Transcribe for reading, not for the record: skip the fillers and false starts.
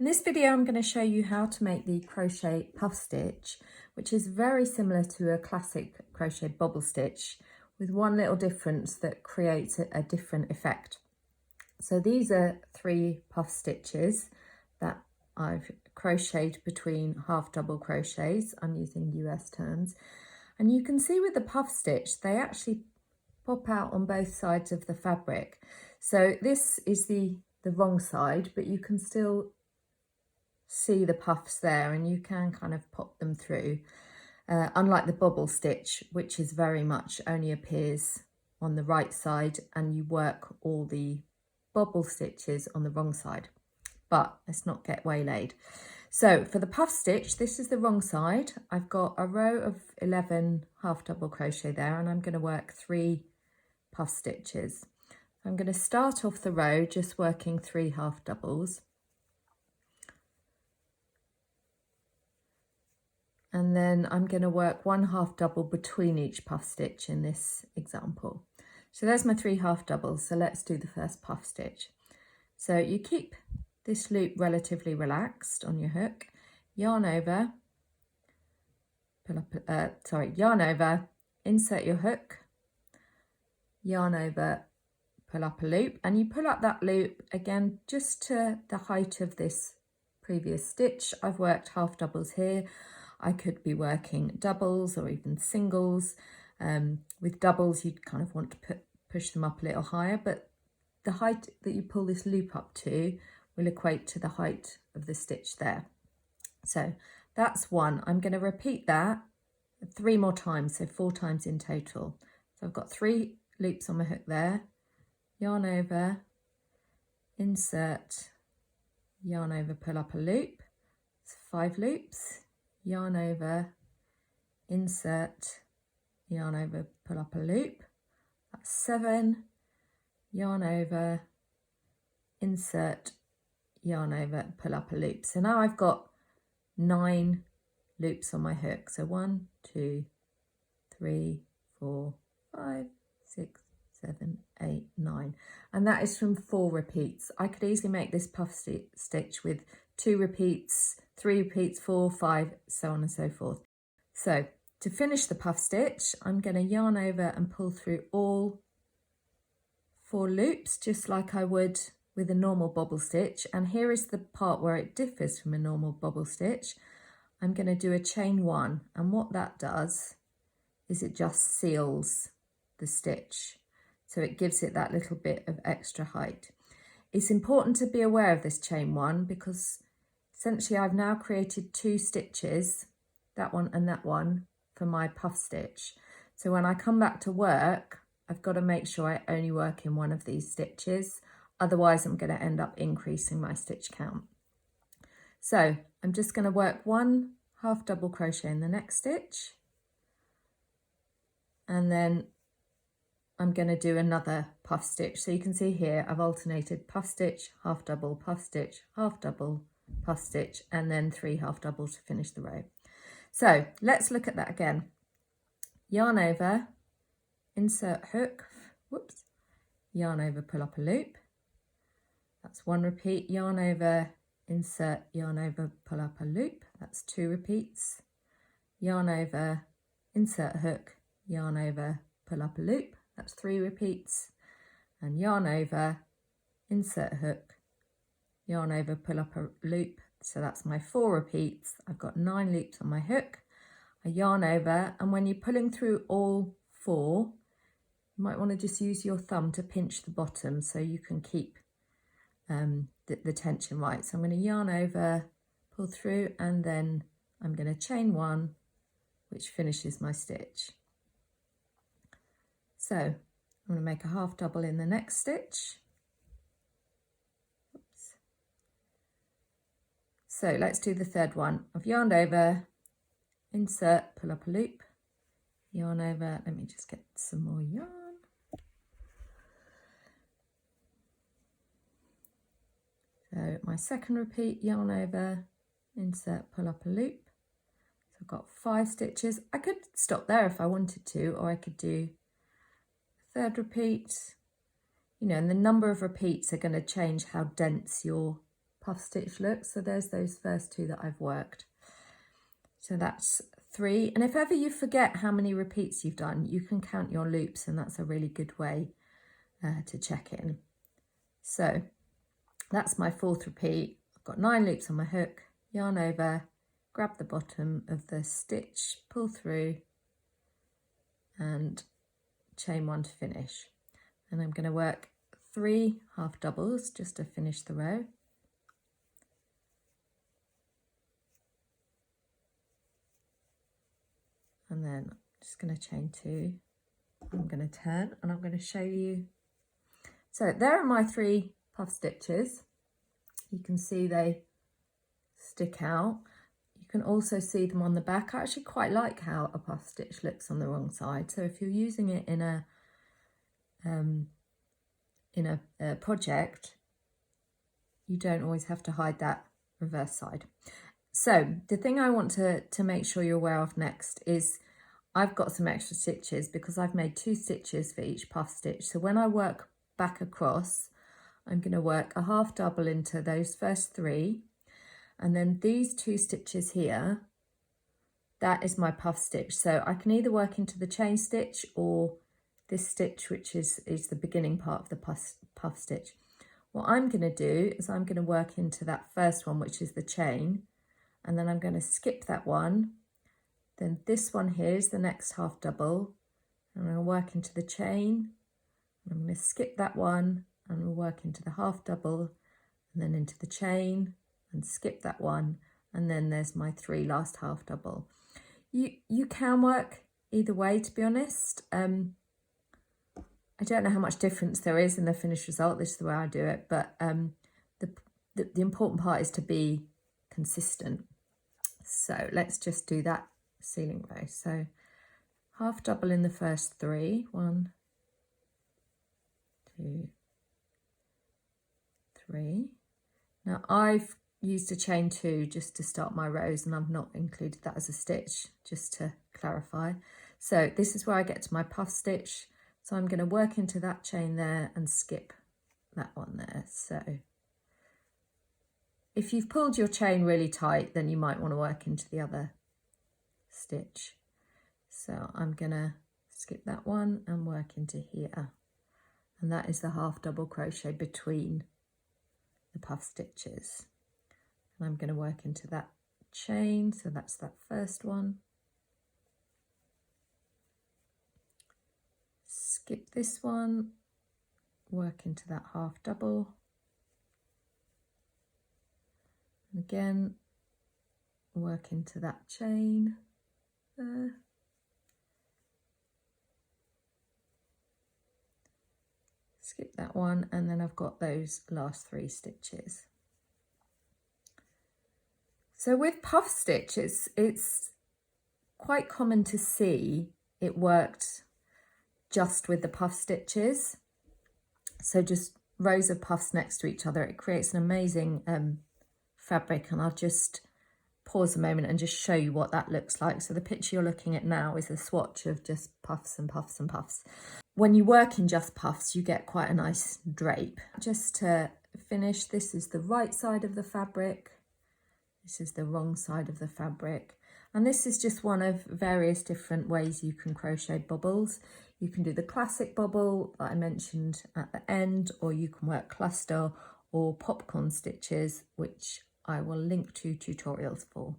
In this video, I'm going to show you how to make the crochet puff stitch, which is very similar to a classic crochet bobble stitch, with one little difference that creates a different effect. So these are 3 puff stitches that I've crocheted between half double crochets. I'm using US terms. And you can see with the puff stitch, they actually pop out on both sides of the fabric. So this is the wrong side, but you can still see the puffs there and you can kind of pop them through, unlike the bobble stitch, which is very much only appears on the right side and you work all the bobble stitches on the wrong side. But let's not get waylaid. So for the puff stitch, this is the wrong side. I've got a row of 11 half double crochet there and I'm going to work 3 puff stitches. I'm going to start off the row just working 3 half doubles. And then I'm going to work 1 half double between each puff stitch in this example. So there's my 3 half doubles. So let's do the first puff stitch. So you keep this loop relatively relaxed on your hook, yarn over, pull up, yarn over, insert your hook, yarn over, pull up a loop, and you pull up that loop again just to the height of this previous stitch. I've worked half doubles here. I could be working doubles or even singles. With doubles, you'd kind of want to push them up a little higher, but the height that you pull this loop up to will equate to the height of the stitch there. So that's 1. I'm going to repeat that 3 more times, so 4 times in total. So I've got 3 loops on my hook there, yarn over, insert, yarn over, pull up a loop. It's 5 loops. Yarn over, insert, yarn over, pull up a loop. That's 7, yarn over, insert, yarn over, pull up a loop. So now I've got 9 loops on my hook. So 1, 2, 3, 4, 5, 6, 7, 8, 9. And that is from 4 repeats. I could easily make this puff stitch with 2 repeats, 3 repeats, 4, 5, so on and so forth. So to finish the puff stitch, I'm going to yarn over and pull through all 4 loops, just like I would with a normal bobble stitch. And here is the part where it differs from a normal bobble stitch. I'm going to do a chain 1, and what that does is it just seals the stitch. So it gives it that little bit of extra height. It's important to be aware of this chain 1 because essentially I've now created 2 stitches, that one and that one, for my puff stitch. So when I come back to work, I've got to make sure I only work in one of these stitches. Otherwise, I'm going to end up increasing my stitch count. So I'm just going to work 1 half double crochet in the next stitch. And then I'm going to do another puff stitch. So you can see here, I've alternated puff stitch, half double, puff stitch, half double, puff stitch, and then 3 half doubles to finish the row. So let's look at that again. Yarn over, insert hook, whoops, yarn over, pull up a loop. That's 1 repeat, yarn over, insert, yarn over, pull up a loop. That's 2 repeats. Yarn over, insert hook, yarn over, pull up a loop. That's 3 repeats. And yarn over, insert hook, yarn over, pull up a loop. So that's my 4 repeats. I've got 9 loops on my hook. I yarn over, and when you're pulling through all 4, you might want to just use your thumb to pinch the bottom so you can keep the tension right. So I'm going to yarn over, pull through, and then I'm going to chain 1, which finishes my stitch. So I'm going to make a half double in the next stitch. Oops. So let's do the third one. I've yarned over, insert, pull up a loop, yarn over. Let me just get some more yarn. So my second repeat, yarn over, insert, pull up a loop. So I've got 5 stitches. I could stop there if I wanted to, or I could do a third repeat, you know, and the number of repeats are going to change how dense your puff stitch look. So there's those first 2 that I've worked. So that's 3. And if ever you forget how many repeats you've done, you can count your loops, and that's a really good way to check in. So that's my 4th repeat. I've got 9 loops on my hook, yarn over, grab the bottom of the stitch, pull through and chain 1 to finish. And I'm going to work 3 half doubles just to finish the row. And then I'm just going to chain 2. I'm going to turn and I'm going to show you. So there are my 3 puff stitches. You can see they stick out. You can also see them on the back. I actually quite like how a puff stitch looks on the wrong side. So if you're using it in a project, you don't always have to hide that reverse side. So the thing I want to make sure you're aware of next is I've got some extra stitches because I've made 2 stitches for each puff stitch. So when I work back across, I'm going to work a half double into those first 3, and then these 2 stitches here, that is my puff stitch. So I can either work into the chain stitch or this stitch, which is the beginning part of the puff stitch. What I'm going to do is I'm going to work into that first one, which is the chain, and then I'm going to skip that one. Then this one here is the next half double. I'm going to work into the chain. I'm going to skip that one and we'll work into the half double and then into the chain and skip that one. And then there's my 3 last half double. You can work either way, to be honest. I don't know how much difference there is in the finished result. This is the way I do it. But the important part is to be consistent. So let's just do that ceiling row. So half double in the first 3. 1, 2, 3. Now I've used a chain 2 just to start my rows, and I've not included that as a stitch, just to clarify. So this is where I get to my puff stitch. So I'm going to work into that chain there and skip that one there. So if you've pulled your chain really tight, then you might want to work into the other stitch. So I'm going to skip that one and work into here. And that is the half double crochet between the puff stitches. And I'm going to work into that chain. So that's that first one. Skip this one, work into that half double. And again, work into that chain there. Skip that one, and then I've got those last 3 stitches. So with puff stitches, it's quite common to see it worked just with the puff stitches. So just rows of puffs next to each other. It creates an amazing fabric, and I'll just pause a moment and just show you what that looks like. So the picture you're looking at now is a swatch of just puffs and puffs and puffs. When you work in just puffs, you get quite a nice drape. Just to finish, this is the right side of the fabric. This is the wrong side of the fabric. And this is just one of various different ways you can crochet bobbles. You can do the classic bobble that I mentioned at the end, or you can work cluster or popcorn stitches, which I will link to tutorials for.